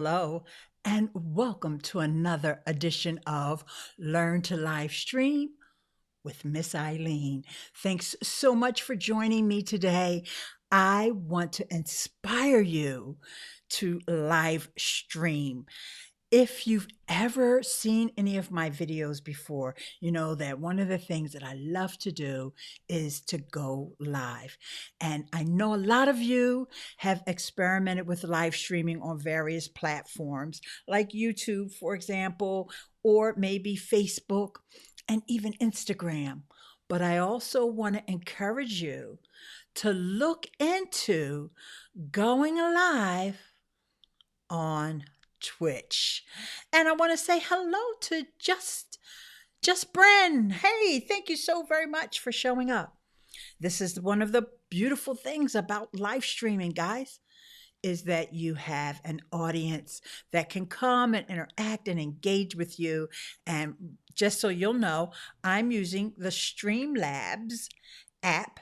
Hello, and welcome to another edition of Learn to Live Stream with Miss Ileane. Thanks so much for joining me today. I want to inspire you to live stream. If you've ever seen any of my videos before, you know that one of the things that I love to do is to go live. And I know a lot of you have experimented with live streaming on various platforms like YouTube, for example, or maybe Facebook and even Instagram. But I also want to encourage you to look into going live on Twitch. And I want to say hello to just Bren. Hey, thank you so very much for showing up. This is one of the beautiful things about live streaming, guys, is that you have an audience that can come and interact and engage with you. And just so you'll know, I'm using the Streamlabs app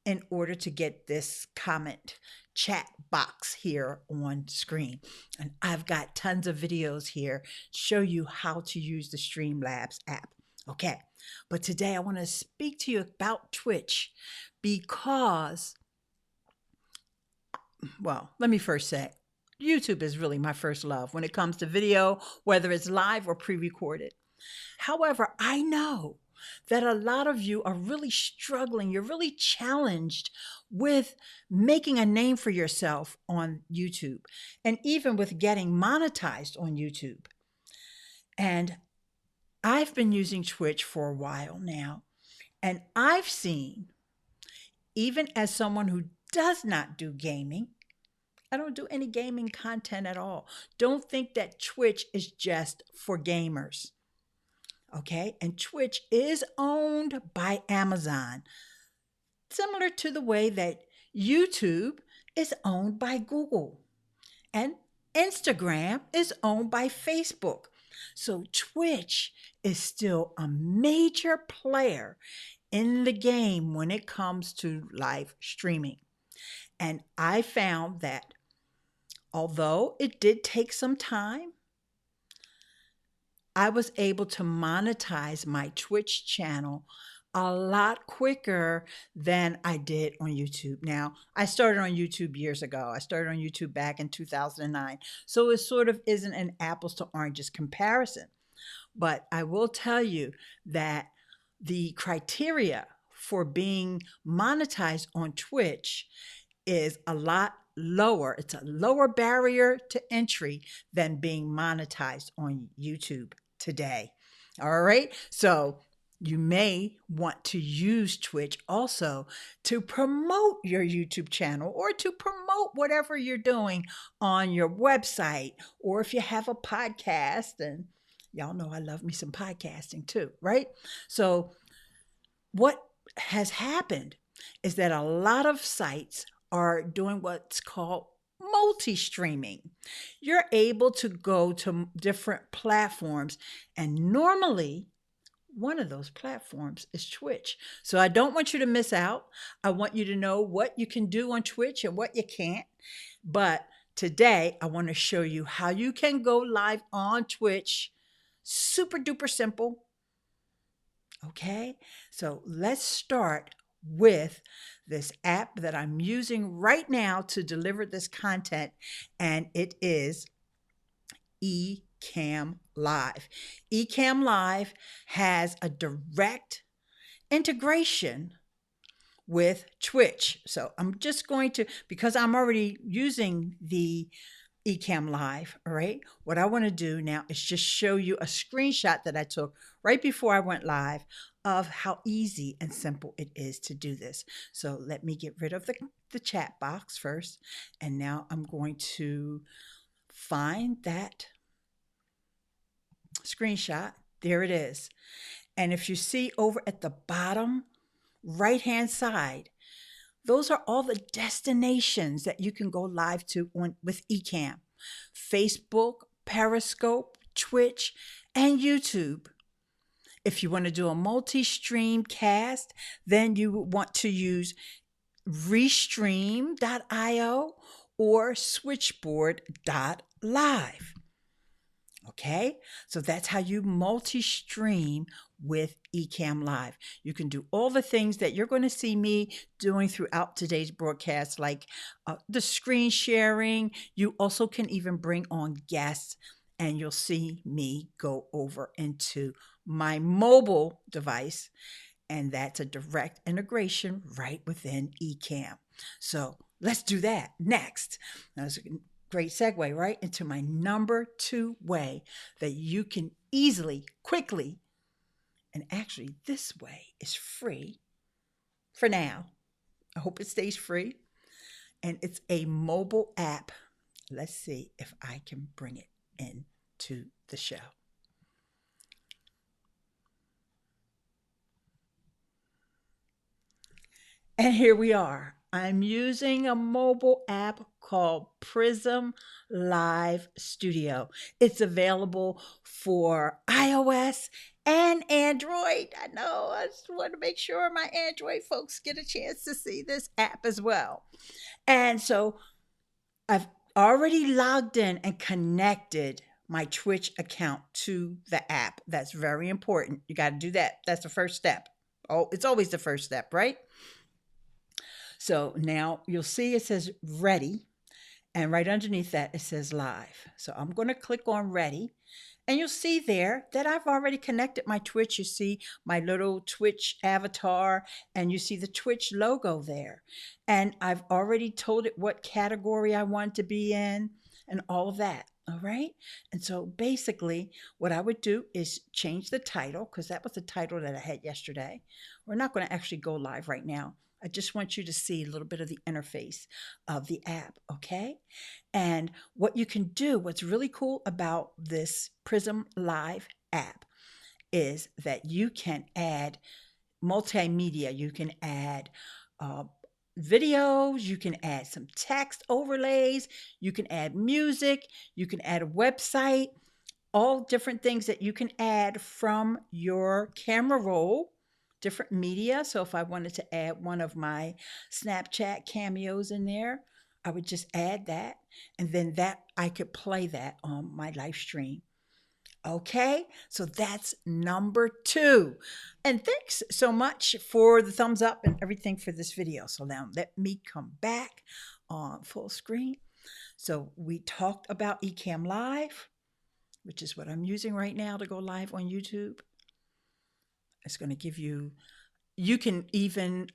in order to get this comment chat box here on screen. And I've got tons of videos here show you how to use the Streamlabs app. Okay, but today I want to speak to you about Twitch because, well, let me first say, YouTube is really my first love when it comes to video, whether it's live or pre-recorded. However, I know that a lot of you are really struggling. You're really challenged with making a name for yourself on YouTube and even with getting monetized on YouTube. And I've been using Twitch for a while now, and I've seen, even as someone who does not do gaming, I don't do any gaming content at all. Don't think that Twitch is just for gamers. Okay, and Twitch is owned by Amazon, similar to the way that YouTube is owned by Google and Instagram is owned by Facebook. So Twitch is still a major player in the game when it comes to live streaming. And I found that although it did take some time, I was able to monetize my Twitch channel a lot quicker than I did on YouTube. Now, I started on YouTube years ago. I started on YouTube back in 2009. So it sort of isn't an apples to oranges comparison. But I will tell you that the criteria for being monetized on Twitch is a lot lower. It's a lower barrier to entry than being monetized on YouTube today. All right. So you may want to use Twitch also to promote your YouTube channel or to promote whatever you're doing on your website, or if you have a podcast. And y'all know I love me some podcasting too, right? So what has happened is that a lot of sites are doing what's called multi-streaming. You're able to go to different platforms, and normally one of those platforms is Twitch. So I don't want you to miss out. I want you to know what you can do on Twitch and what you can't. But today I want to show you how you can go live on Twitch. Super duper simple. Okay, so let's start with this app that I'm using right now to deliver this content, and it is Ecamm Live. Ecamm Live has a direct integration with Twitch. So I'm just going to, because I'm already using the Ecamm Live, all right? What I want to do now is just show you a screenshot that I took right before I went live of how easy and simple it is to do this. So let me get rid of the chat box first. And now I'm going to find that screenshot. There it is. And if you see over at the bottom right-hand side, those are all the destinations that you can go live to on with Ecamm: Facebook, Periscope, Twitch, and YouTube. If you want to do a multi-stream cast, then you want to use restream.io or switchboard.live. Okay, so that's how you multi-stream with Ecamm Live. You can do all the things that you're going to see me doing throughout today's broadcast, like the screen sharing. You also can even bring on guests, and you'll see me go over into my mobile device, and that's a direct integration right within Ecamm. So let's do that next. Now, that's a great segue right into my number 2 way that you can easily, quickly, and actually this way is free for now. I hope it stays free. And it's a mobile app. Let's see if I can bring it into the show. And here we are. I'm using a mobile app called Prism Live Studio. It's available for iOS and Android. I know, I just want to make sure my Android folks get a chance to see this app as well. And so I've already logged in and connected my Twitch account to the app. That's very important. You got to do that. That's the first step. Oh, it's always the first step, right? So now you'll see it says ready, and right underneath that it says live. So I'm going to click on ready, and you'll see there that I've already connected my Twitch. You see my little Twitch avatar, and you see the Twitch logo there. And I've already told it what category I want to be in and all of that. All right. And so basically what I would do is change the title, because that was the title that I had yesterday. We're not going to actually go live right now. I just want you to see a little bit of the interface of the app, okay? And what you can do, what's really cool about this Prism Live app is that you can add multimedia. You can add videos, you can add some text overlays, you can add music, you can add a website, all different things that you can add from your camera roll. Different media. So if I wanted to add one of my Snapchat cameos in there, I would just add that. And then that I could play that on my live stream. Okay, so that's number 2. And thanks so much for the thumbs up and everything for this video. So now let me come back on full screen. So we talked about Ecamm Live, which is what I'm using right now to go live on YouTube. It's going to give you, you can even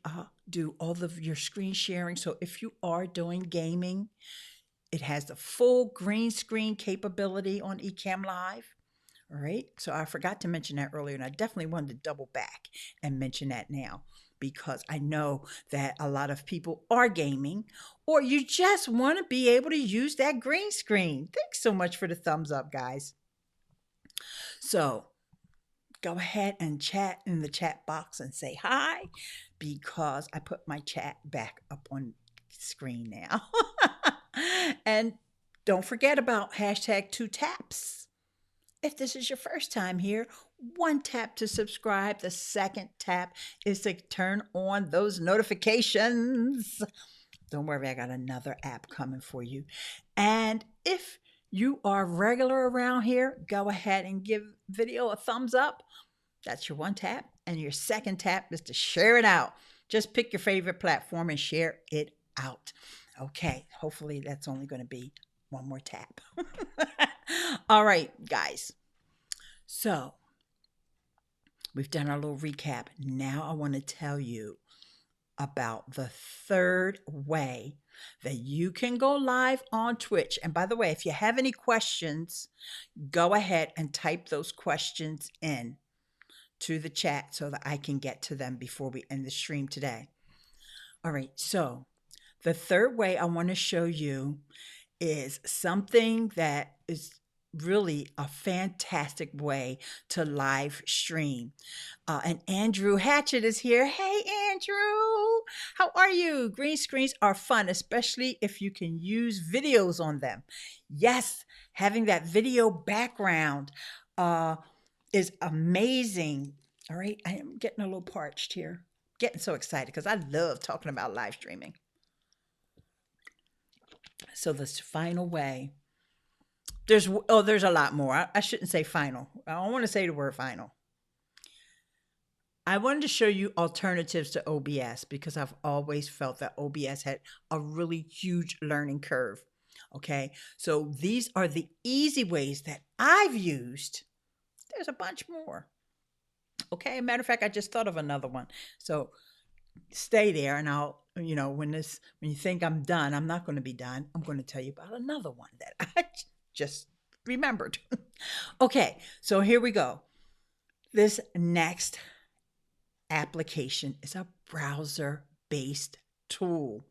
do all of your screen sharing. So if you are doing gaming, it has the full green screen capability on Ecamm Live. All right. So I forgot to mention that earlier, and I definitely wanted to double back and mention that now, because I know that a lot of people are gaming, or you just want to be able to use that green screen. Thanks so much for the thumbs up, guys. So go ahead and chat in the chat box and say hi, because I put my chat back up on screen now. And don't forget about hashtag 2 taps. If this is your first time here, 1 tap to subscribe. The second tap is to turn on those notifications. Don't worry, I got another app coming for you. And if you are regular around here, go ahead and give video a thumbs up. That's your 1 tap. And your second tap is to share it out. Just pick your favorite platform and share it out. Okay, hopefully that's only going to be 1 more tap. All right, guys. So we've done our little recap. Now I want to tell you about the 3rd way that you can go live on Twitch. And by the way, if you have any questions, go ahead and type those questions in to the chat so that I can get to them before we end the stream today. All right, so the 3rd way I want to show you is something that is really a fantastic way to live stream. And Andrew Hatchett is here. Hey, Andrew, how are you? Green screens are fun, especially if you can use videos on them. Yes, having that video background is amazing. All right, I am getting a little parched here. Getting so excited because I love talking about live streaming. So this final way, there's a lot more. I shouldn't say final. I don't want to say the word final. I wanted to show you alternatives to OBS because I've always felt that OBS had a really huge learning curve. Okay, so these are the easy ways that I've used. There's a bunch more. Okay, matter of fact, I just thought of another one. So stay there, and I'll, when you think I'm done, I'm not going to be done. I'm going to tell you about another one that I just remembered. Okay, so here we go. This next application is a browser-based tool.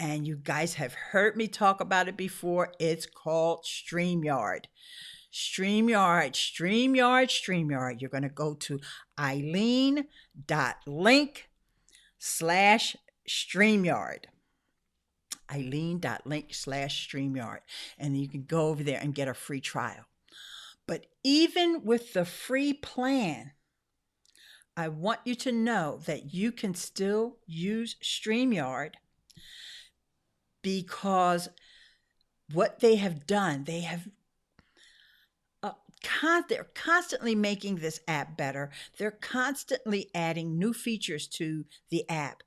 And you guys have heard me talk about it before. It's called Streamyard. Streamyard. You're going to go to Ileane.link/Streamyard. Ileane.link/Streamyard. And you can go over there and get a free trial. But even with the free plan, I want you to know that you can still use Streamyard because what they have done, they're constantly making this app better. They're constantly adding new features to the app.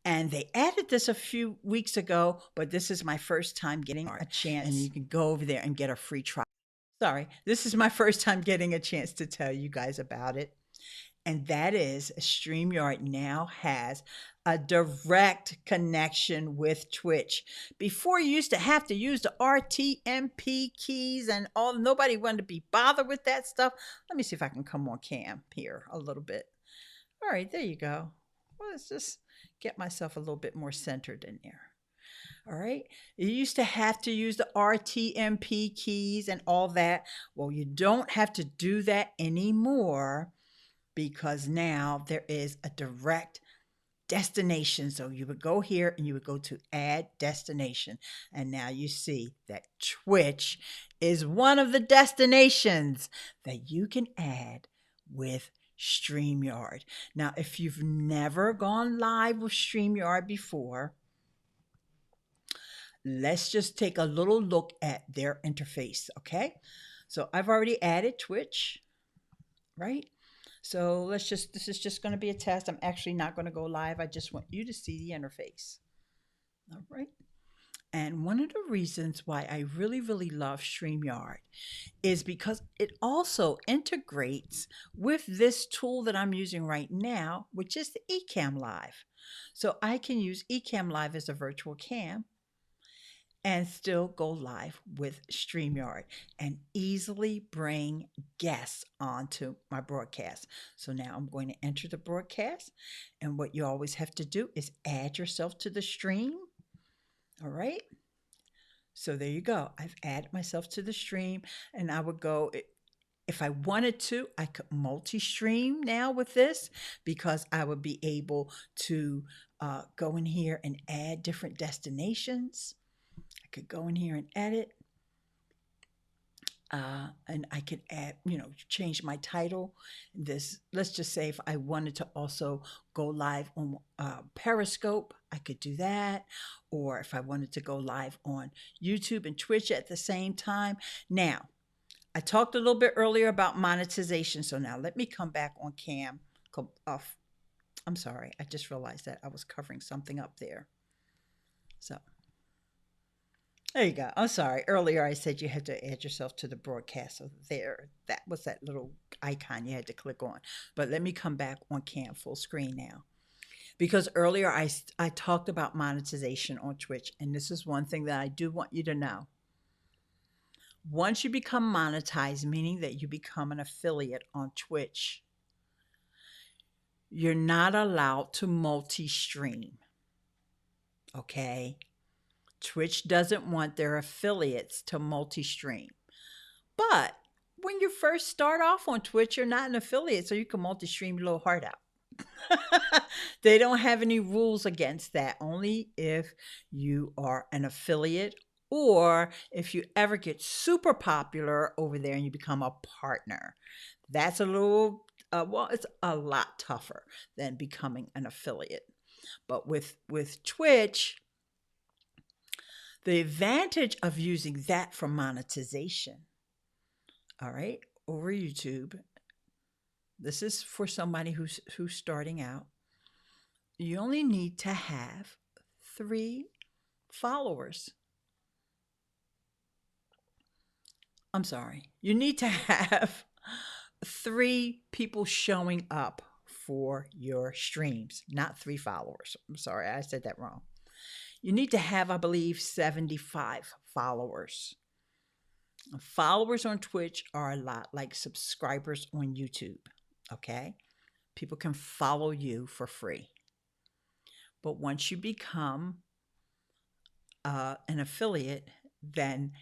And they added this a few weeks ago, but this is my first time getting a chance. And you can go over there and get a free trial. Sorry, this is my first time getting a chance to tell you guys about it. And that is StreamYard now has a direct connection with Twitch. Before, you used to have to use the RTMP keys and all. Nobody wanted to be bothered with that stuff. Let me see if I can come on cam here a little bit. All right, there you go. Well, let's just get myself a little bit more centered in there. All right. You used to have to use the RTMP keys and all that. Well, you don't have to do that anymore because now there is a direct destination. So you would go here and you would go to add destination. And now you see that Twitch is one of the destinations that you can add with StreamYard. Now, if you've never gone live with StreamYard before, let's just take a little look at their interface, okay? So I've already added Twitch, right? So this is just going to be a test. I'm actually not going to go live. I just want you to see the interface. All right. And one of the reasons why I really, really love StreamYard is because it also integrates with this tool that I'm using right now, which is the Ecamm Live. So I can use Ecamm Live as a virtual cam and still go live with StreamYard and easily bring guests onto my broadcast. So now I'm going to enter the broadcast, and what you always have to do is add yourself to the stream. All right. So there you go. I've added myself to the stream, and I would go, if I wanted to, I could multi-stream now with this because I would be able to go in here and add different destinations. I could go in here and edit, and I could add, change my title. Let's just say if I wanted to also go live on Periscope, I could do that. Or if I wanted to go live on YouTube and Twitch at the same time. Now, I talked a little bit earlier about monetization. So now let me come back on cam. I'm sorry. I just realized that I was covering something up there. So there you go. I'm sorry. Earlier I said you had to add yourself to the broadcast. So there, that was that little icon you had to click on. But let me come back on cam full screen now. Because earlier I talked about monetization on Twitch. And this is one thing that I do want you to know. Once you become monetized, meaning that you become an affiliate on Twitch, you're not allowed to multi-stream. Okay? Twitch doesn't want their affiliates to multi-stream. But when you first start off on Twitch, you're not an affiliate, so you can multi-stream your little heart out. They don't have any rules against that, only if you are an affiliate or if you ever get super popular over there and you become a partner. That's a little, it's a lot tougher than becoming an affiliate. But with Twitch, The advantage of using that for monetization, all right, over YouTube, this is for somebody who's starting out. You only need to have 3 followers. I'm sorry. You need to have 3 people showing up for your streams, not 3 followers. I'm sorry, I said that wrong. You need to have, I believe, 75 followers. Followers on Twitch are a lot like subscribers on YouTube, okay? People can follow you for free. But once you become an affiliate, then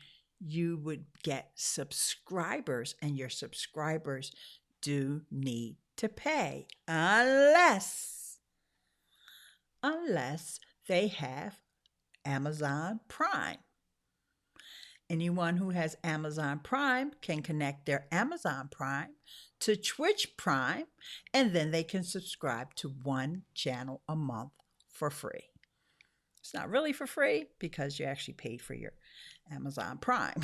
you would get subscribers, and your subscribers do need to pay unless they have Amazon Prime. Anyone who has Amazon Prime can connect their Amazon Prime to Twitch Prime, and then they can subscribe to 1 channel a month for free. It's not really for free because you actually paid for your Amazon Prime,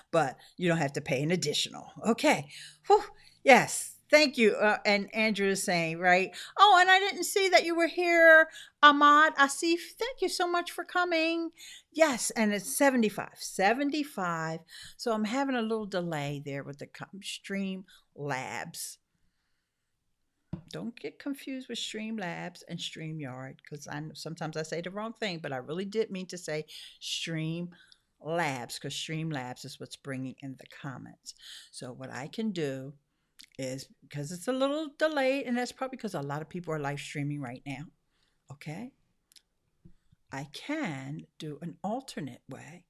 but you don't have to pay an additional. Okay. Whew. Yes. Thank you. And Andrew is saying, right? Oh, and I didn't see that you were here, Ahmad Asif. Thank you so much for coming. Yes, and it's 75. 75. So I'm having a little delay there with the Streamlabs. Don't get confused with Streamlabs and Streamyard, because sometimes I say the wrong thing, but I really did mean to say Streamlabs, because Streamlabs is what's bringing in the comments. So what I can do is, because it's a little delayed, and that's probably because a lot of people are live streaming right now, okay? I can do an alternate way,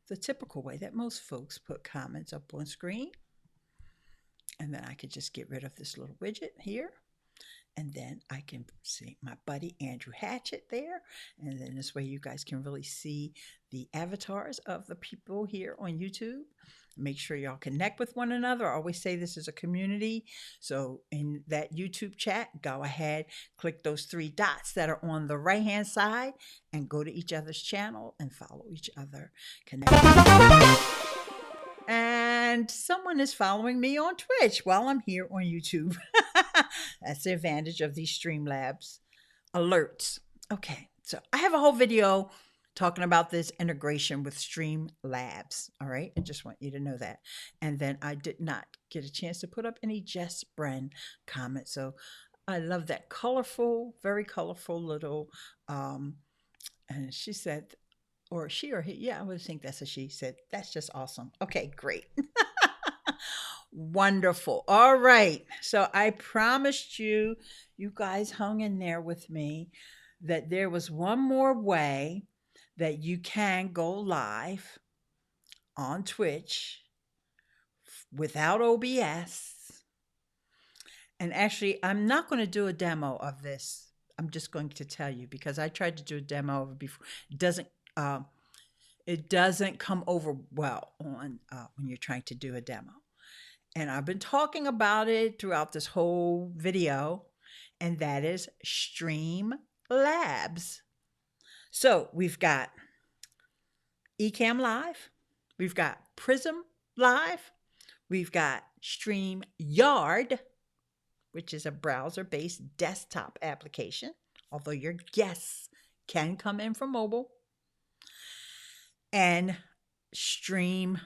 the typical way that most folks put comments up on screen. And then I could just get rid of this little widget here. And then I can see my buddy Andrew Hatchett there. And then this way you guys can really see the avatars of the people here on YouTube. Make sure y'all connect with one another. I always say this is a community. So in that YouTube chat, go ahead, click those 3 dots that are on the right-hand side and go to each other's channel and follow each other. Connect. And someone is following me on Twitch while I'm here on YouTube. That's the advantage of these Streamlabs alerts. Okay, so I have a whole video talking about this integration with Streamlabs. All right, I just want you to know that. And then I did not get a chance to put up any Jess Bren comments. So I love that colorful, very colorful little, and she said, or she or he, yeah, I would think that's a she, said, that's just awesome. Okay, great. Wonderful. All right. So I promised you, you guys hung in there with me, that there was one more way that you can go live on Twitch without OBS. And actually, I'm not going to do a demo of this. I'm just going to tell you, because I tried to do a demo of it before. It doesn't come over well on when you're trying to do a demo. And I've been talking about it throughout this whole video, and that is Streamlabs. So we've got Ecamm Live, we've got Prism Live, we've got Streamyard, which is a browser-based desktop application, although your guests can come in from mobile. And Streamlabs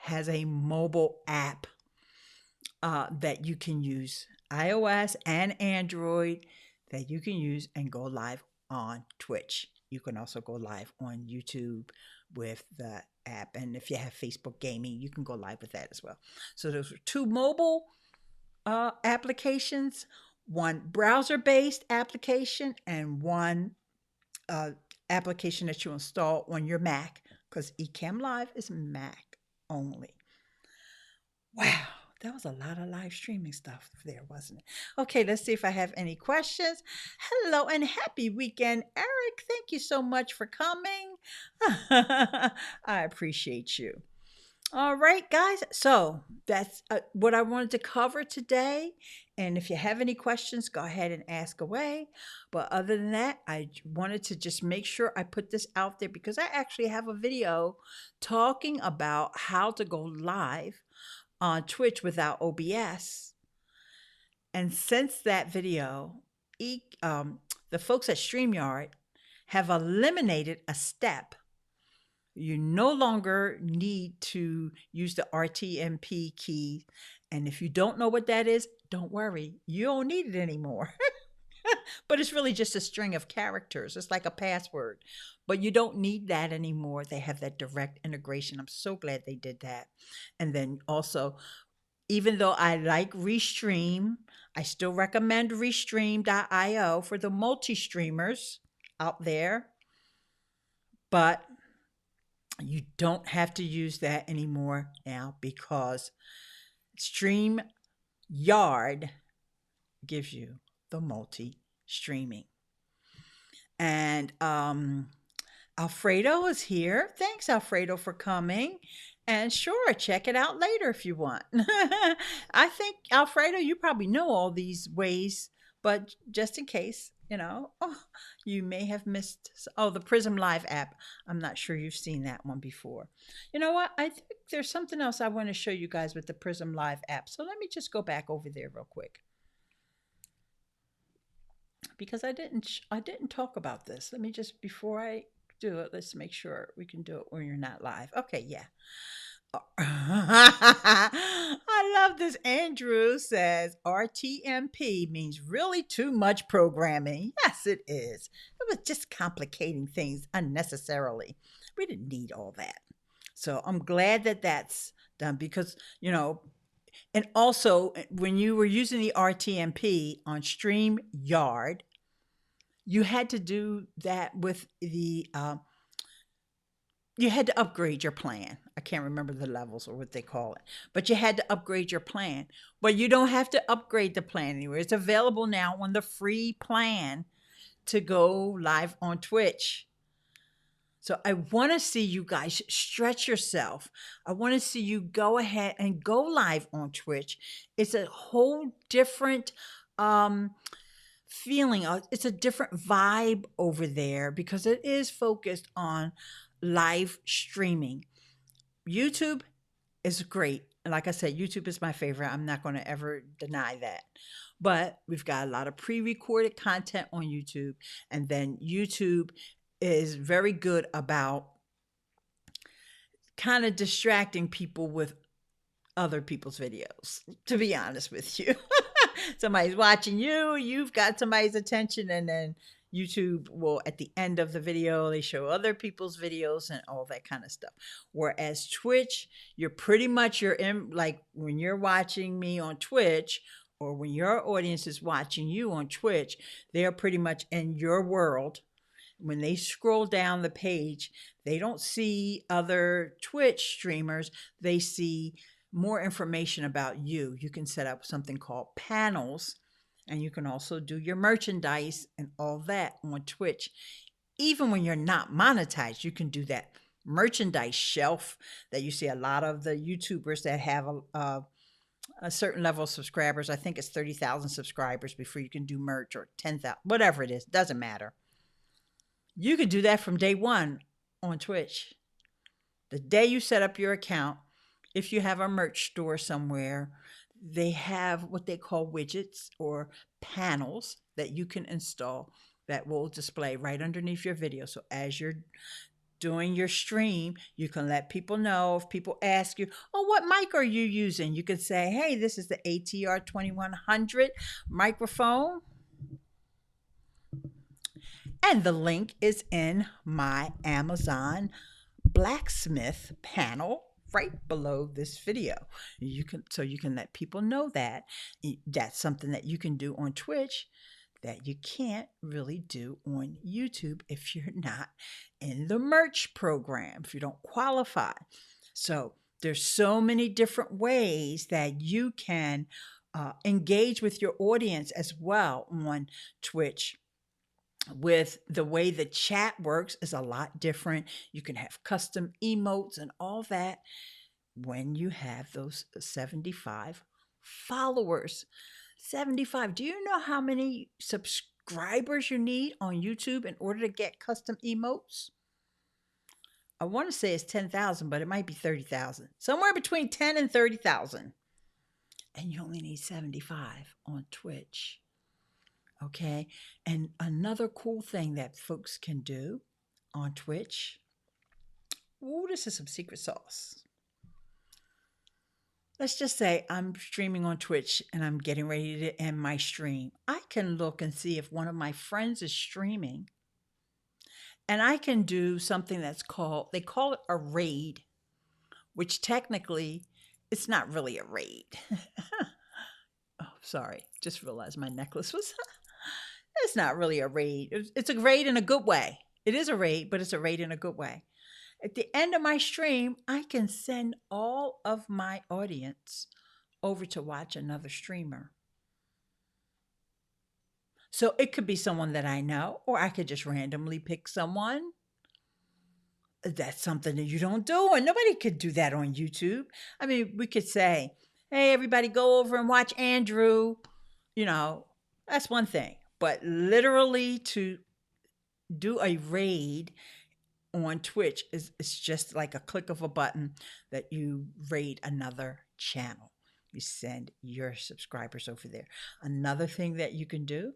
has a mobile app that you can use, iOS and Android, that you can use and go live on Twitch. You can also go live on YouTube with the app. And if you have Facebook Gaming, you can go live with that as well. So those are 2 mobile applications, 1 browser-based application, and 1 application that you install on your Mac, because Ecamm Live is Mac only. Wow, that was a lot of live streaming stuff there, wasn't it? Okay, let's see if I have any questions. Hello and happy weekend, Eric. Thank you so much for coming. I appreciate you. All right, guys. So that's what I wanted to cover today. And if you have any questions, go ahead and ask away. But other than that, I wanted to just make sure I put this out there because I actually have a video talking about how to go live on Twitch without OBS. And since that video, the folks at Streamyard have eliminated a step. You no longer need to use the RTMP key. And if you don't know what that is, don't worry. You don't need it anymore. But it's really just a string of characters. It's like a password. But you don't need that anymore. They have that direct integration. I'm so glad they did that. And then also, even though I like Restream, I still recommend Restream.io for the multi-streamers out there. But you don't have to use that anymore now because StreamYard gives you the multi-streaming. And Alfredo is here. Thanks, Alfredo, for coming. And sure, check it out later if you want. I think, Alfredo, you probably know all these ways, but just in case, you may have missed. Oh, the Prism Live app. I'm not sure you've seen that one before. You know what? I think there's something else I want to show you guys with the Prism Live app. So let me just go back over there real quick. Because I didn't talk about this. Let me just, before I do it, let's make sure we can do it when you're not live. Okay, yeah. I love this. Andrew says RTMP means really too much programming. Yes, it is. It was just complicating things unnecessarily. We didn't need all that. So I'm glad that that's done because, and also when you were using the RTMP on StreamYard, you had to do that with the you had to upgrade your plan. I can't remember the levels or what they call it, but you had to upgrade your plan. But you don't have to upgrade the plan anywhere. It's available now on the free plan to go live on Twitch. So I want to see you guys stretch yourself. I want to see you go ahead and go live on Twitch. It's a whole different feeling. It's a different vibe over there because it is focused on live streaming. YouTube is great. Like I said, YouTube is my favorite. I'm not going to ever deny that. But we've got a lot of pre-recorded content on YouTube. And then YouTube is very good about kind of distracting people with other people's videos, to be honest with you. Somebody's watching you, you've got somebody's attention, and then YouTube will, at the end of the video, they show other people's videos and all that kind of stuff. Whereas Twitch, you're in, like when you're watching me on Twitch, or when your audience is watching you on Twitch, they're pretty much in your world. When they scroll down the page, they don't see other Twitch streamers. They see more information about you. You can set up something called panels, and you can also do your merchandise and all that on Twitch. Even when you're not monetized, you can do that merchandise shelf that you see a lot of the YouTubers that have a certain level of subscribers. I think it's 30,000 subscribers before you can do merch, or 10,000, whatever it is, doesn't matter. You could do that from day one on Twitch. The day you set up your account, if you have a merch store somewhere, they have what they call widgets or panels that you can install that will display right underneath your video. So as you're doing your stream, you can let people know. If people ask you, oh, what mic are you using? You can say, hey, this is the ATR 2100 microphone. And the link is in my Amazon blacksmith panel right below this video. You can let people know that that's something that you can do on Twitch that you can't really do on YouTube if you're not in the merch program, if you don't qualify. So there's so many different ways that you can engage with your audience as well on Twitch. With the way the chat works is a lot different. You can have custom emotes and all that when you have those 75 followers. 75. Do you know how many subscribers you need on YouTube in order to get custom emotes? I want to say it's 10,000, but it might be 30,000. Somewhere between 10 and 30,000. And you only need 75 on Twitch. Okay. And another cool thing that folks can do on Twitch. Ooh, this is some secret sauce. Let's just say I'm streaming on Twitch and I'm getting ready to end my stream. I can look and see if one of my friends is streaming. And I can do something that's called, they call it a raid, which technically it's not really a raid. Oh, sorry. Just realized my necklace was, it's not really a raid. It's a raid in a good way. It is a raid, but it's a raid in a good way. At the end of my stream, I can send all of my audience over to watch another streamer. So it could be someone that I know, or I could just randomly pick someone. That's something that you don't do, and nobody could do that on YouTube. I mean, we could say, hey, everybody go over and watch Andrew. You know, that's one thing. But literally to do a raid on Twitch is it's just like a click of a button that you raid another channel. You send your subscribers over there. Another thing that you can do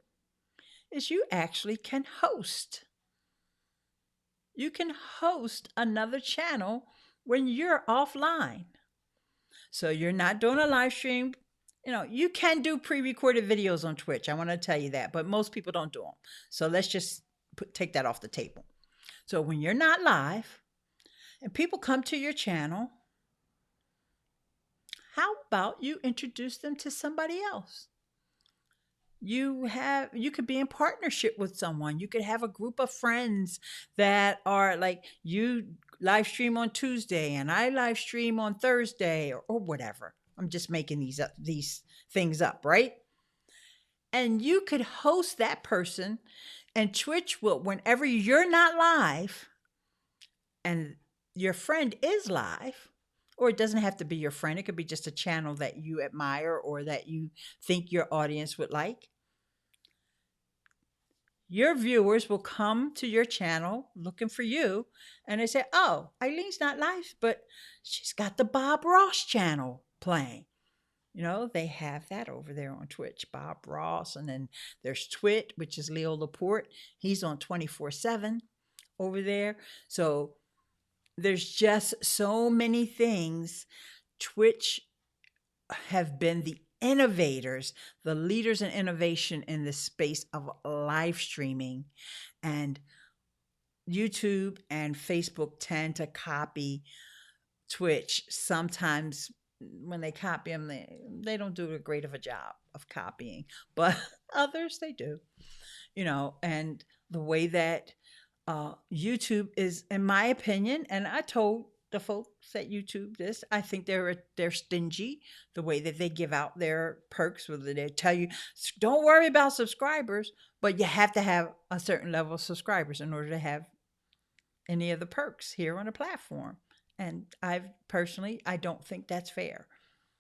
is you actually can host. You can host another channel when you're offline. So you're not doing a live stream. You know, you can do pre-recorded videos on Twitch. I want to tell you that, but most people don't do them. So let's just take that off the table. So when you're not live and people come to your channel, how about you introduce them to somebody else? You could be in partnership with someone. You could have a group of friends that are like, you live stream on Tuesday and I live stream on Thursday or whatever. I'm just making these things up, right? And you could host that person, and Twitch will, whenever you're not live and your friend is live, or it doesn't have to be your friend, it could be just a channel that you admire or that you think your audience would like. Your viewers will come to your channel looking for you, and they say, oh, Ileane's not live, but she's got the Bob Ross channel playing. You know, they have that over there on Twitch, Bob Ross. And then there's Twit, which is Leo Laporte. He's on 24/7 over there. So there's just so many things. Twitch have been the innovators, the leaders in innovation in the space of live streaming. And YouTube and Facebook tend to copy Twitch. Sometimes when they copy them, they don't do a great of a job of copying, but others they do, you know. And the way that YouTube is, in my opinion, and I told the folks at YouTube this, I think they're stingy the way that they give out their perks, whether they tell you, don't worry about subscribers, but you have to have a certain level of subscribers in order to have any of the perks here on the platform. And I don't think that's fair.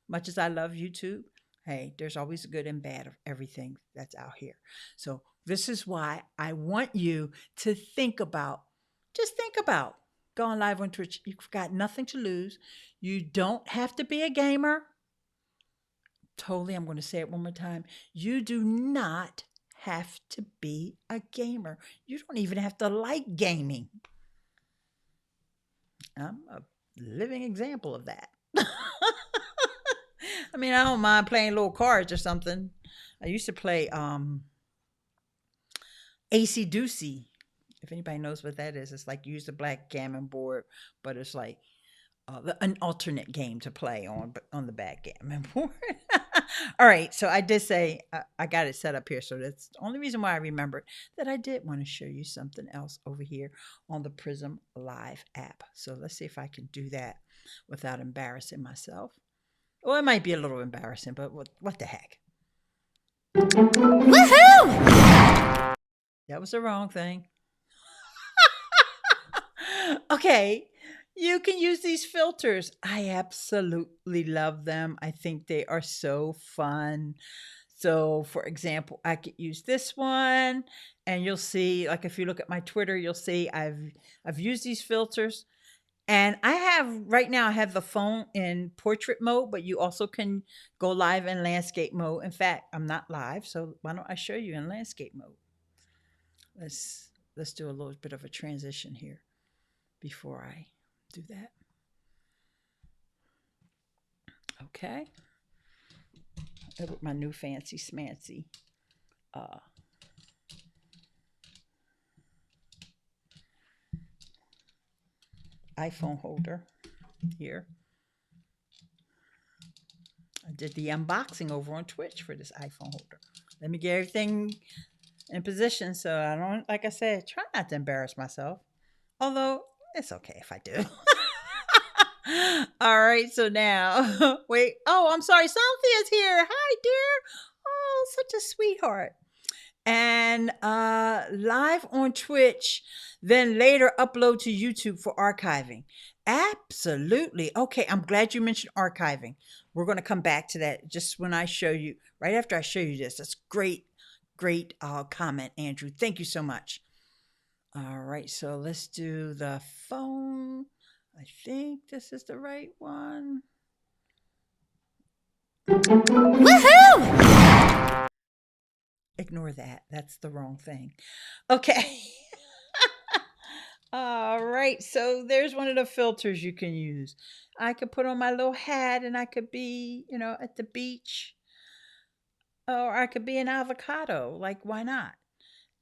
Much as I love YouTube, hey, there's always good and bad of everything that's out here. So this is why I want you to think about going live on Twitch. You've got nothing to lose. You don't have to be a gamer. Totally, I'm going to say it one more time. You do not have to be a gamer. You don't even have to like gaming. I'm a living example of that. I mean, I don't mind playing little cards or something. I used to play AC Doocy. If anybody knows what that is, it's like use the black gammon board, but it's like an alternate game to play on the backgammon board. All right, so I did say I got it set up here, so that's the only reason why I remembered that I did want to show you something else over here on the Prism Live app. So let's see if I can do that without embarrassing myself. Well, it might be a little embarrassing, but what the heck? Woohoo! That was the wrong thing. Okay. You can use these filters. I absolutely love them. I think they are so fun. So, for example, I could use this one, and you'll see, like if you look at my Twitter, you'll see I've used these filters. And I have right now I have the phone in portrait mode, but you also can go live in landscape mode. In fact, I'm not live, so why don't I show you in landscape mode? Let's do a little bit of a transition here before I do that. Okay. With my new fancy smancy uh, iPhone holder here. I did the unboxing over on Twitch for this iPhone holder. Let me get everything in position so I don't, like I said, try not to embarrass myself. Although it's okay if I do. All right, so now, wait. Oh, I'm sorry. Cynthia's here. Hi, dear. Oh, such a sweetheart. And live on Twitch, then later upload to YouTube for archiving. Absolutely. Okay, I'm glad you mentioned archiving. We're going to come back to that just when I show you, right after I show you this. That's great, great comment, Andrew. Thank you so much. All right, so let's do the phone. I think this is the right one. Woohoo! Ignore that. That's the wrong thing. Okay. All right. So there's one of the filters you can use. I could put on my little hat and I could be, at the beach. Or I could be an avocado. Like, why not?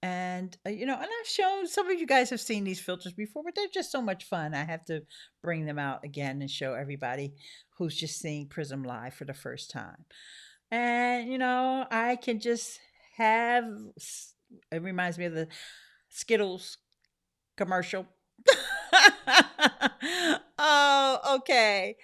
And, and I've shown, some of you guys have seen these filters before, but they're just so much fun. I have to bring them out again and show everybody who's just seeing Prism Live for the first time. And, I can just have, it reminds me of the Skittles commercial. Oh, okay.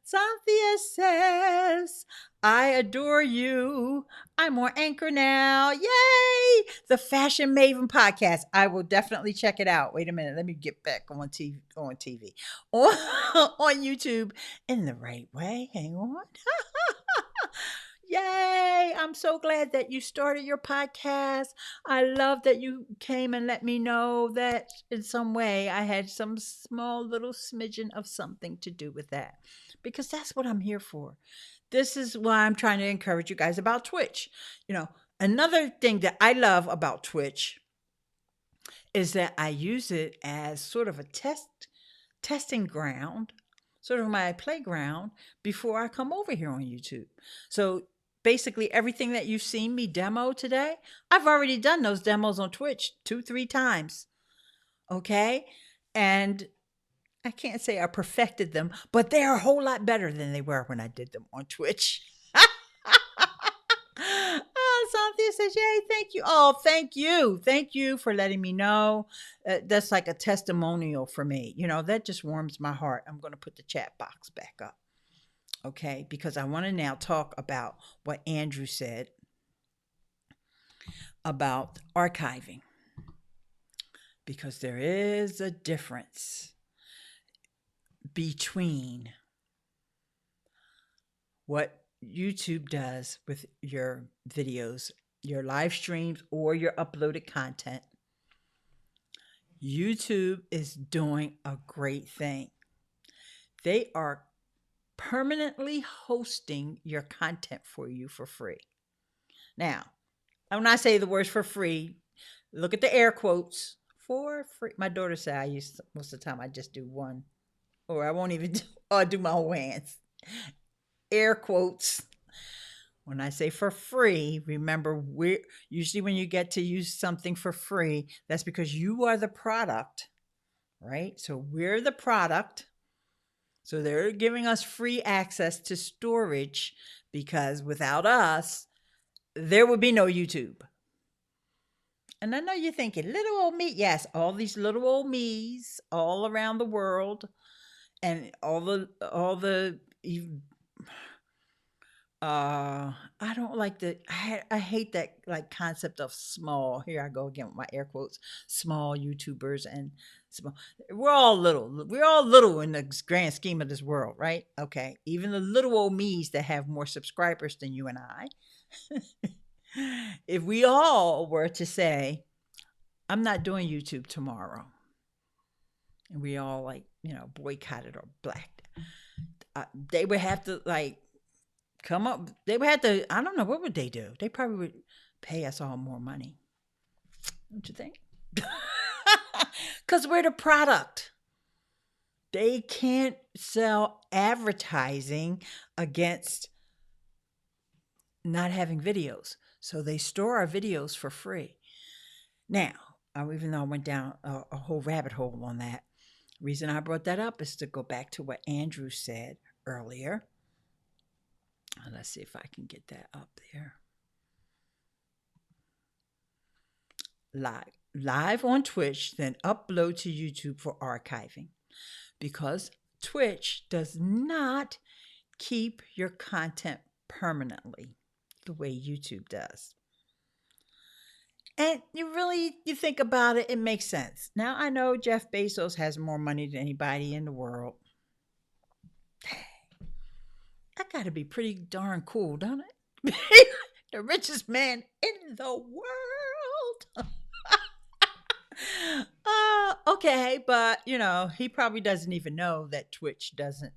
Cynthia says, I adore you. I'm more anchor now. Yay! The Fashion Maven podcast. I will definitely check it out. Wait a minute. Let me get back on TV, on YouTube in the right way. Hang on. Yay! I'm so glad that you started your podcast. I love that you came and let me know that in some way I had some small little smidgen of something to do with that. Because that's what I'm here for. This is why I'm trying to encourage you guys about Twitch. Another thing that I love about Twitch is that I use it as sort of a testing ground, sort of my playground before I come over here on YouTube. So basically everything that you've seen me demo today, I've already done those demos on Twitch 2-3 times. Okay. And I can't say I perfected them, but they're a whole lot better than they were when I did them on Twitch. Oh, Cynthia says, yay, thank you. Oh, thank you. Thank you for letting me know. That's like a testimonial for me. That just warms my heart. I'm going to put the chat box back up. Okay, because I want to now talk about what Andrew said about archiving. Because there is a difference between what YouTube does with your videos, your live streams, or your uploaded content. YouTube is doing a great thing. They are permanently hosting your content for you for free. Now, when I say the words for free, look at the air quotes. For free. My daughter said most of the time I just do one, or I won't even do my whole hands. Air quotes. When I say for free, remember, usually when you get to use something for free, that's because you are the product, right? So we're the product. So they're giving us free access to storage because without us, there would be no YouTube. And I know you're thinking, little old me. Yes, all these little old me's all around the world, and all the I don't like I hate that like concept of small. Here I go again with my air quotes, small YouTubers and small. We're all little in the grand scheme of this world, right? Okay. Even the little old me's that have more subscribers than you and I. If we all were to say, I'm not doing YouTube tomorrow, and we all like, boycotted or blacked, they would have to like come up, they would have to, I don't know, what would they do? They probably would pay us all more money. Don't you think? Because we're the product. They can't sell advertising against not having videos. So they store our videos for free. Now, even though I went down a whole rabbit hole on that, reason I brought that up is to go back to what Andrew said earlier. Let's see if I can get that up there. Live on Twitch, then upload to YouTube for archiving. Because Twitch does not keep your content permanently the way YouTube does. And you think about it, it makes sense. Now, I know Jeff Bezos has more money than anybody in the world. I gotta be pretty darn cool, don't it? The richest man in the world. Okay, but he probably doesn't even know that Twitch doesn't.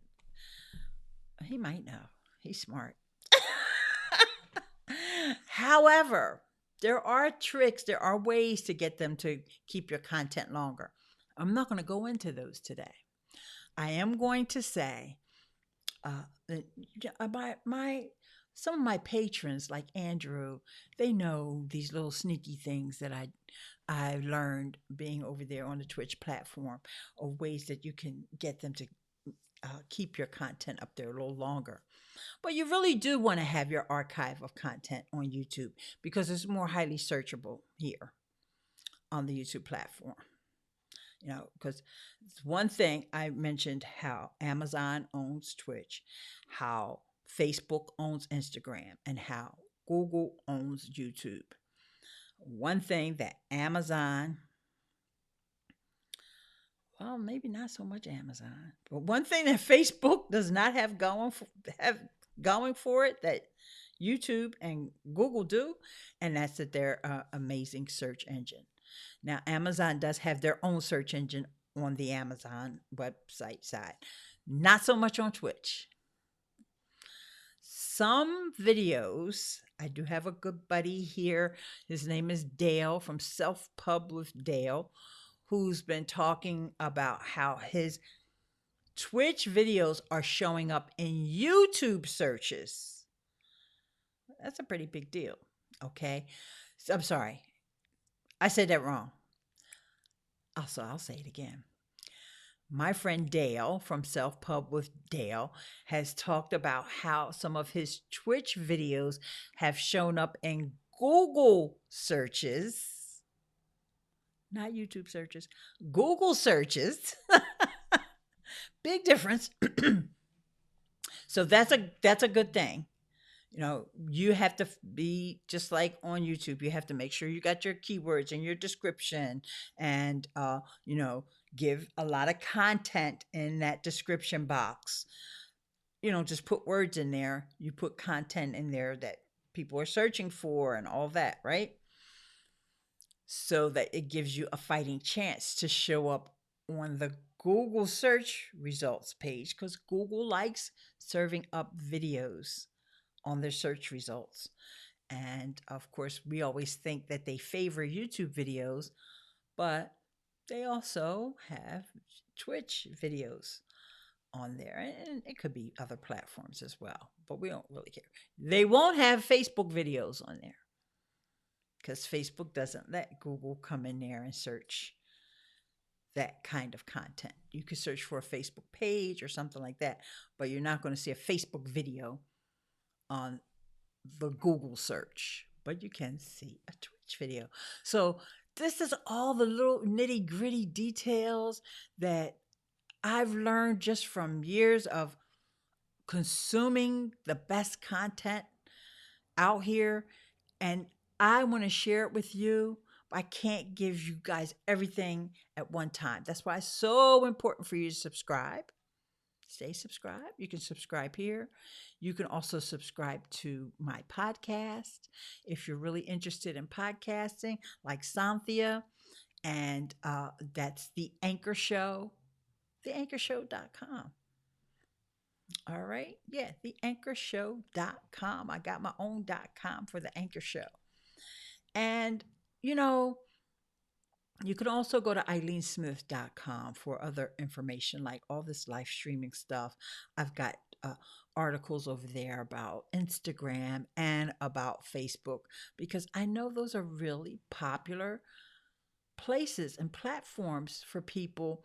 He might know. He's smart. However, there are tricks, there are ways to get them to keep your content longer. I'm not going to go into those today. I am going to say, some of my patrons, like Andrew, they know these little sneaky things that I learned being over there on the Twitch platform, or ways that you can get them to keep your content up there a little longer. But you really do want to have your archive of content on YouTube because it's more highly searchable here on the YouTube platform. Because one thing I mentioned, how Amazon owns Twitch, how Facebook owns Instagram, and how Google owns YouTube. One thing that Amazon, well, maybe not so much Amazon, but one thing that Facebook does not have going for it that YouTube and Google do, and that's that they're an amazing search engine. Now, Amazon does have their own search engine on the Amazon website side, not so much on Twitch. Some videos, I do have a good buddy here. His name is Dale from Self Pub with Dale, who's been talking about how his Twitch videos are showing up in YouTube searches. That's a pretty big deal. Okay. So, I'm sorry. I said that wrong. Also, I'll say it again. My friend Dale from Self Pub with Dale has talked about how some of his Twitch videos have shown up in Google searches, not YouTube searches, Google searches. Big difference. So that's a good thing. You have to be just like on YouTube. You have to make sure you got your keywords and your description, and give a lot of content in that description box. Just put words in there. You put content in there that people are searching for and all that, right? So that it gives you a fighting chance to show up on the Google search results page, because Google likes serving up videos on their search results. And of course, we always think that they favor YouTube videos, but they also have Twitch videos on there. And it could be other platforms as well, but we don't really care. They won't have Facebook videos on there because Facebook doesn't let Google come in there and search that kind of content. You could search for a Facebook page or something like that, but you're not going to see a Facebook video on the Google search, but you can see a Twitch video. So this is all the little nitty gritty details that I've learned just from years of consuming the best content out here. And I want to share it with you. I can't give you guys everything at one time. That's why it's so important for you to subscribe. stay subscribed. You can subscribe here. You can also subscribe to my podcast if you're really interested in podcasting, like Cynthia, and that's the Anchor Show, theanchorshow.com. All right. Yeah, theanchorshow.com. I got my own .com for the Anchor Show. And, you know, you can also go to ILEANESBUDDY.com for other information, like all this live streaming stuff. I've got articles over there about Instagram and about Facebook because I know those are really popular places and platforms for people.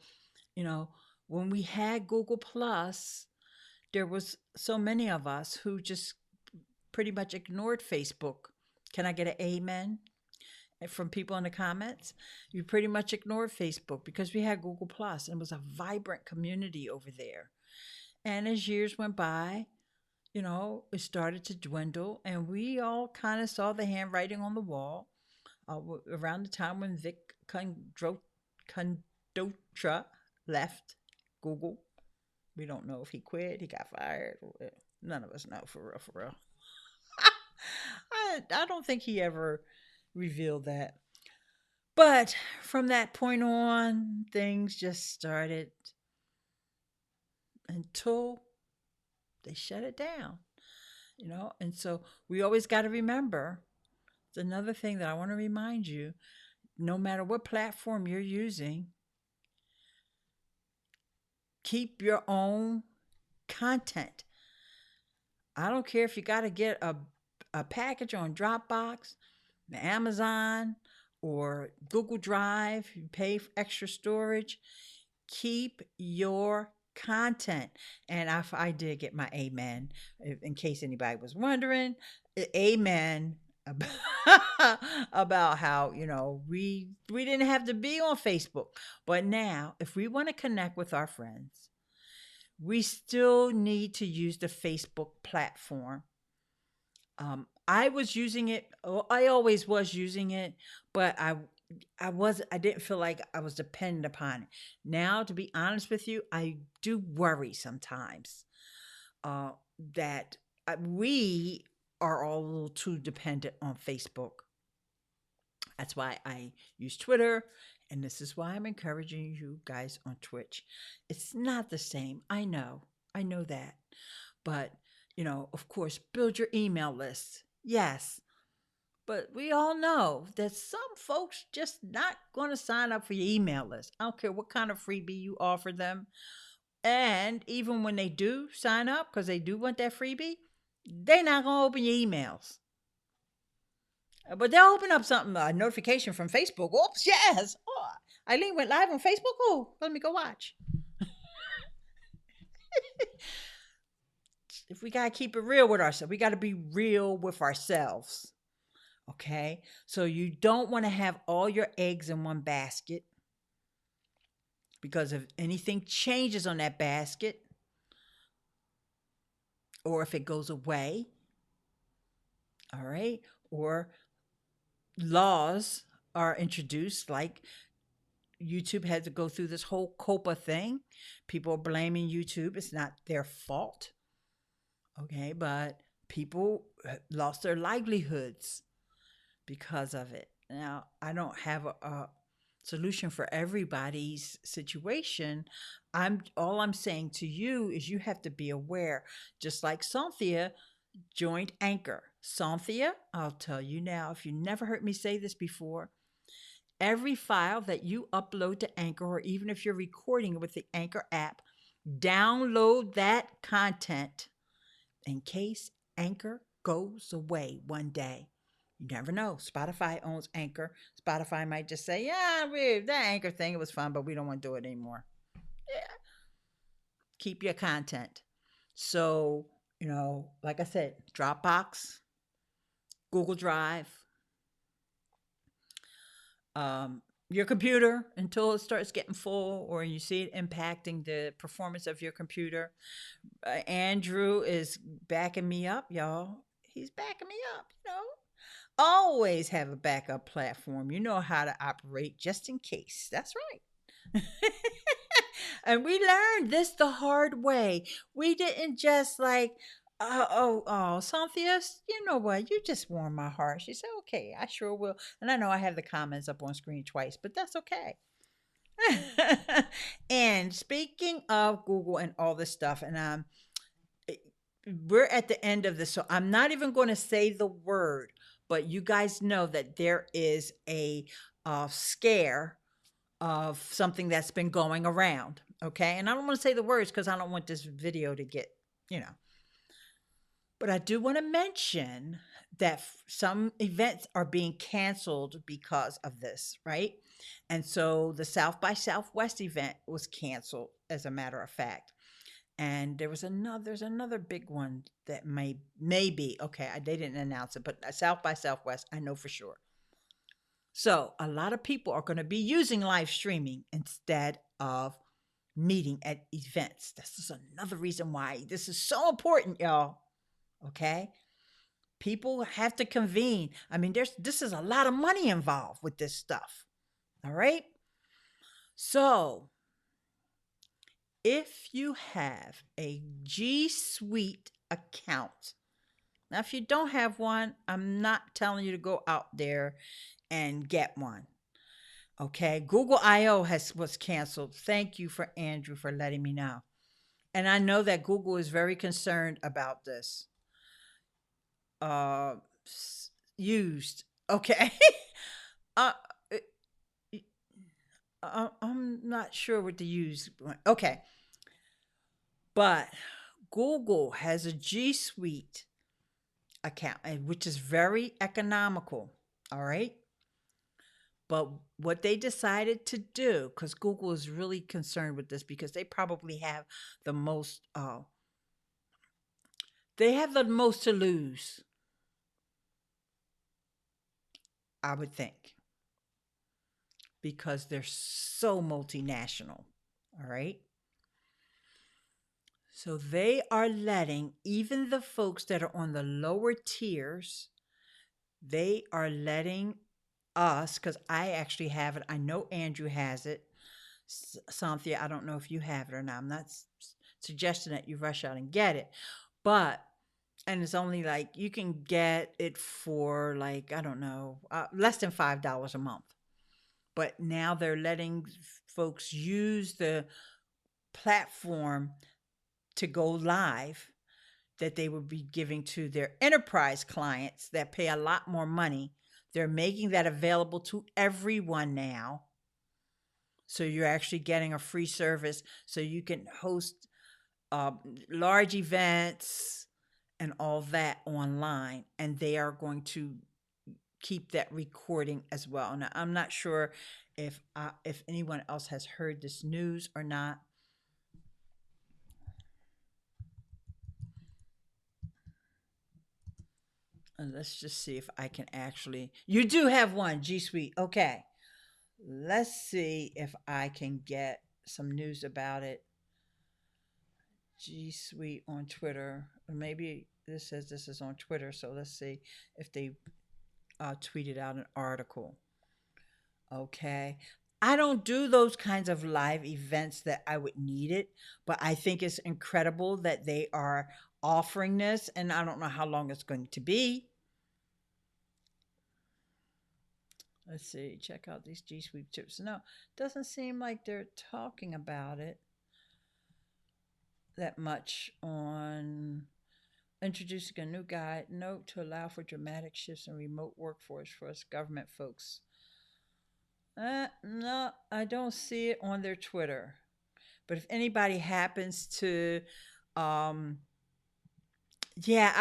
You know, when we had Google Plus, there was so many of us who just pretty much ignored Facebook. Can I get an amen from people in the comments? You pretty much ignored Facebook because we had Google Plus and it was a vibrant community over there. And as years went by, it started to dwindle, and we all kind of saw the handwriting on the wall around the time when Vic Condotra left Google. We don't know if he quit, he got fired. None of us know, for real, for real. I don't think he ever revealed that. But from that point on, things just started until they shut it down, And so we always got to remember, it's another thing that I want to remind you, no matter what platform you're using, keep your own content. I don't care if you got to get a package on Dropbox, Amazon, or Google Drive, you pay for extra storage. Keep your content. And I did get my amen, in case anybody was wondering. Amen about how we didn't have to be on Facebook, but now if we want to connect with our friends, we still need to use the Facebook platform. I was using it. I always was using it, but I didn't feel like I was dependent upon it. Now, to be honest with you, I do worry sometimes that we are all a little too dependent on Facebook. That's why I use Twitter, and this is why I'm encouraging you guys on Twitch. It's not the same. I know that. But, of course, build your email list. Yes. But we all know that some folks just not going to sign up for your email list. I don't care what kind of freebie you offer them. And even when they do sign up, because they do want that freebie, they're not going to open your emails. But they'll open up something, a notification from Facebook. Oops, yes. Oh, Ileane went live on Facebook. Oh, let me go watch. If we got to keep it real with ourselves, we got to be real with ourselves. Okay? So you don't want to have all your eggs in one basket, because if anything changes on that basket, or if it goes away, all right, or laws are introduced, like YouTube had to go through this whole COPA thing. People are blaming YouTube. It's not their fault. Okay, but people lost their livelihoods because of it. Now, I don't have a solution for everybody's situation. All I'm saying to you is you have to be aware. Just like Cynthia joined Anchor. Cynthia, I'll tell you now, if you never heard me say this before, every file that you upload to Anchor, or even if you're recording with the Anchor app, download that content in case Anchor goes away one day. You never know. Spotify owns Anchor. Spotify might just say, yeah, that Anchor thing, it was fun, but we don't want to do it anymore. Yeah. Keep your content. So, like I said, Dropbox, Google Drive, your computer until it starts getting full or you see it impacting the performance of your computer. Andrew is backing me up, y'all. He's backing me up, Always have a backup platform. You know how to operate just in case. That's right. And we learned this the hard way. We didn't just like, Cynthia, you know what? You just warmed my heart. She said, okay, I sure will. And I know I have the comments up on screen twice, but that's okay. And speaking of Google and all this stuff, and eh, we're at the end of this, so I'm not even going to say the word, but you guys know that there is a scare of something that's been going around. Okay. And I don't want to say the words because I don't want this video to get, you know, but I do want to mention that some events are being canceled because of this, right? And so the South by Southwest event was canceled, as a matter of fact. And there's another big one that maybe okay. They didn't announce it, but South by Southwest, I know for sure. So a lot of people are going to be using live streaming instead of meeting at events. This is another reason why this is so important, y'all. Okay. People have to convene. I mean, this is a lot of money involved with this stuff. All right. So if you have a G Suite account, now if you don't have one, I'm not telling you to go out there and get one. Okay, Google I/O was canceled. Thank you for Andrew for letting me know. And I know that Google is very concerned about this. Uh, used. Okay. uh, I'm not sure what to use. Okay, but Google has a G Suite account, which is very economical. All right. But what they decided to do, because Google is really concerned with this, because they probably have the most, they have the most to lose, I would think, because they're so multinational. All right. So they are letting even the folks that are on the lower tiers, they are letting us, because I actually have it. I know Andrew has it. Cynthia, I don't know if you have it or not. I'm not suggesting that you rush out and get it, but and it's only like you can get it for like I don't know, less than $5 a month. But now they're letting folks use the platform to go live that they would be giving to their enterprise clients that pay a lot more money. They're making that available to everyone now. So you're actually getting a free service so you can host uh, large events and all that online. And they are going to keep that recording as well. Now, I'm not sure if anyone else has heard this news or not. And let's just see if I can actually. You do have one, G Suite. Okay. Let's see if I can get some news about it. G Suite on Twitter. Or maybe this says this is on Twitter. So let's see if they tweeted out an article. Okay. I don't do those kinds of live events that I would need it, but I think it's incredible that they are offering this, and I don't know how long it's going to be. Let's see, check out these G Suite tips. No, doesn't seem like they're talking about it that much on introducing a new guide note to allow for dramatic shifts in remote workforce for us government folks. No, I don't see it on their Twitter. But if anybody happens to, um, yeah,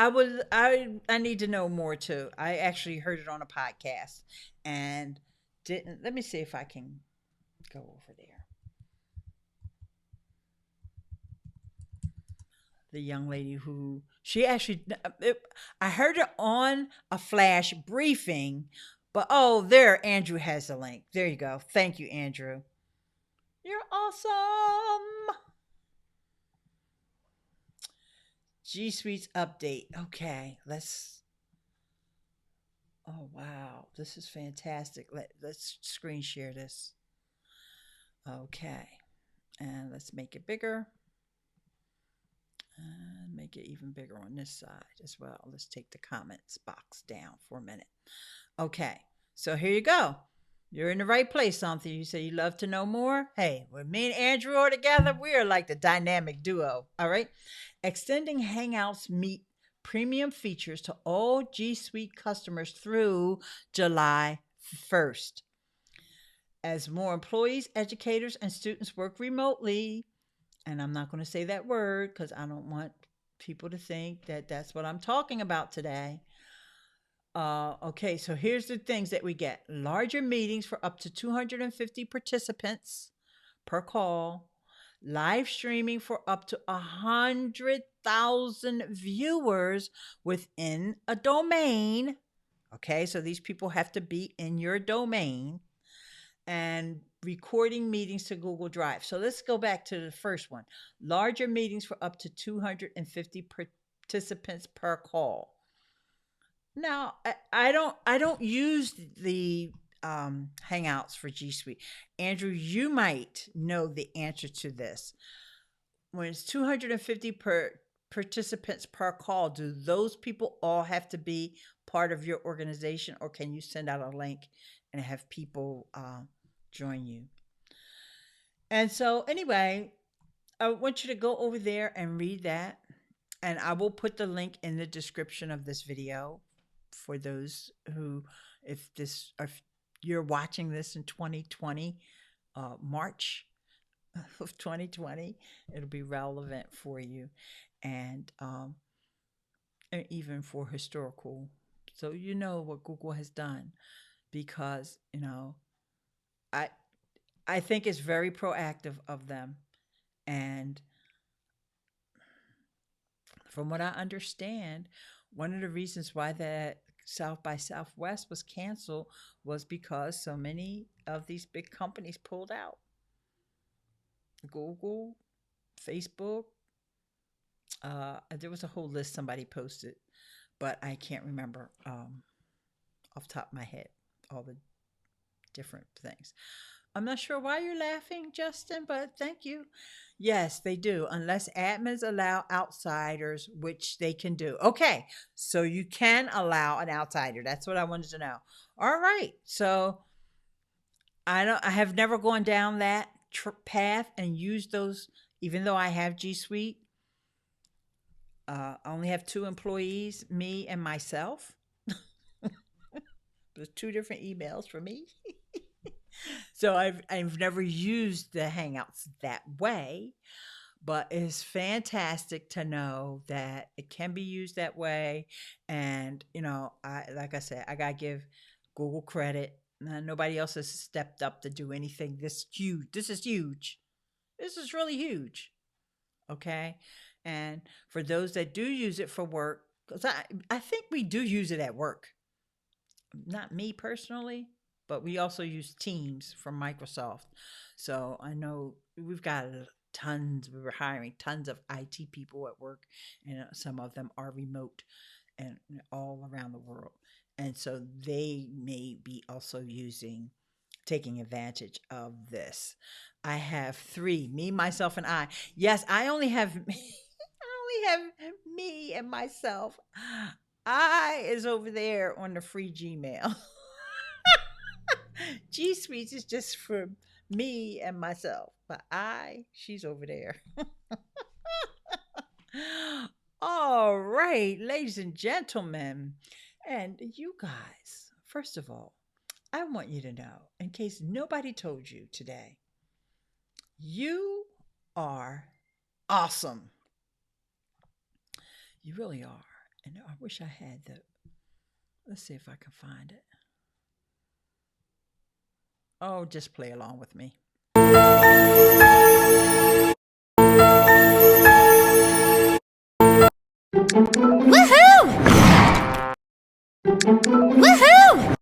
I need to know more too. I actually heard it on a podcast and didn't. Let me see if I can go over there. The young lady who she actually, I heard it on a flash briefing, but oh, there, Andrew has the link. There you go. Thank you, Andrew. You're awesome. G Suite's update. Okay, let's. Oh wow, this is fantastic. Let's screen share this. Okay. And let's make it bigger. And make it even bigger on this side as well. Let's take the comments box down for a minute. Okay, so here you go. You're in the right place, something. You say you love to know more. Hey, when me and Andrew are together, we are like the dynamic duo. All right. Extending Hangouts Meet premium features to all G Suite customers through July 1st. As more employees, educators, and students work remotely, and I'm not going to say that word because I don't want people to think that that's what I'm talking about today. Okay, so here's the things that we get: larger meetings for up to 250 participants per call, live streaming for up to 100,000 viewers within a domain. Okay, so these people have to be in your domain, and recording meetings to Google Drive. So let's go back to the first one: larger meetings for up to 250 participants per call. Now, I don't use the Hangouts for G Suite. Andrew, you might know the answer to this. When it's 250 participants per call, do those people all have to be part of your organization, or can you send out a link and have people join you? And so, anyway, I want you to go over there and read that. And I will put the link in the description of this video for those who, if you're watching this in 2020, March of 2020, it'll be relevant for you, and even for historical. So you know what Google has done, because I I think it's very proactive of them, and from what I understand, one of the reasons why that South by Southwest was canceled was because so many of these big companies pulled out. Google, Facebook, there was a whole list somebody posted, but I can't remember off the top of my head all the different things. I'm not sure why you're laughing, Justin, but thank you. Yes, they do, unless admins allow outsiders, which they can do. Okay, so you can allow an outsider. That's what I wanted to know. All right, so I have never gone down that path and used those, even though I have G Suite. I only have 2 employees, me and myself. There's 2 different emails for me. So I've never used the Hangouts that way, but it's fantastic to know that it can be used that way. And like I said, I gotta give Google credit. Nobody else has stepped up to do anything this huge. This is huge. This is really huge. Okay, and for those that do use it for work, because I think we do use it at work. Not me personally, but we also use Teams from Microsoft. So I know we've got tons, we were hiring tons of IT people at work, and some of them are remote and all around the world. And so they may be also taking advantage of this. I have 3, me, myself, and I. Yes, I only have me and myself. I is over there on the free Gmail. G Suite is just for me and myself, but she's over there. All right, ladies and gentlemen, and you guys, first of all, I want you to know, in case nobody told you today, you are awesome. You really are. And I wish I had let's see if I can find it. Oh, just play along with me. Woohoo! Woohoo!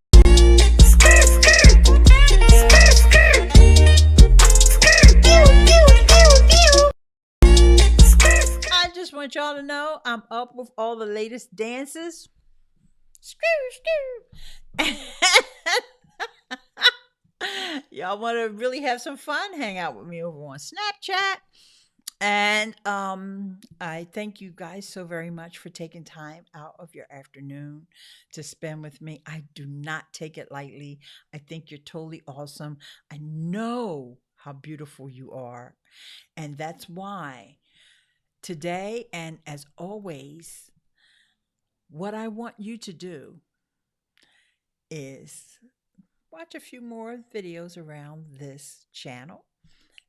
Skirt, skirt! Skirt, skirt! Skirt! Pew, pew, pew, pew! Skirt, skirt! I just want y'all to know I'm up with all the latest dances. Skirt, skirt! Y'all want to really have some fun, hang out with me over on Snapchat. And I thank you guys so very much for taking time out of your afternoon to spend with me. I do not take it lightly. I think you're totally awesome. I know how beautiful you are. And that's why today, and as always, what I want you to do is watch a few more videos around this channel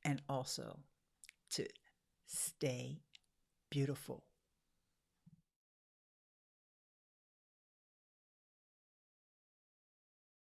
and also to stay beautiful.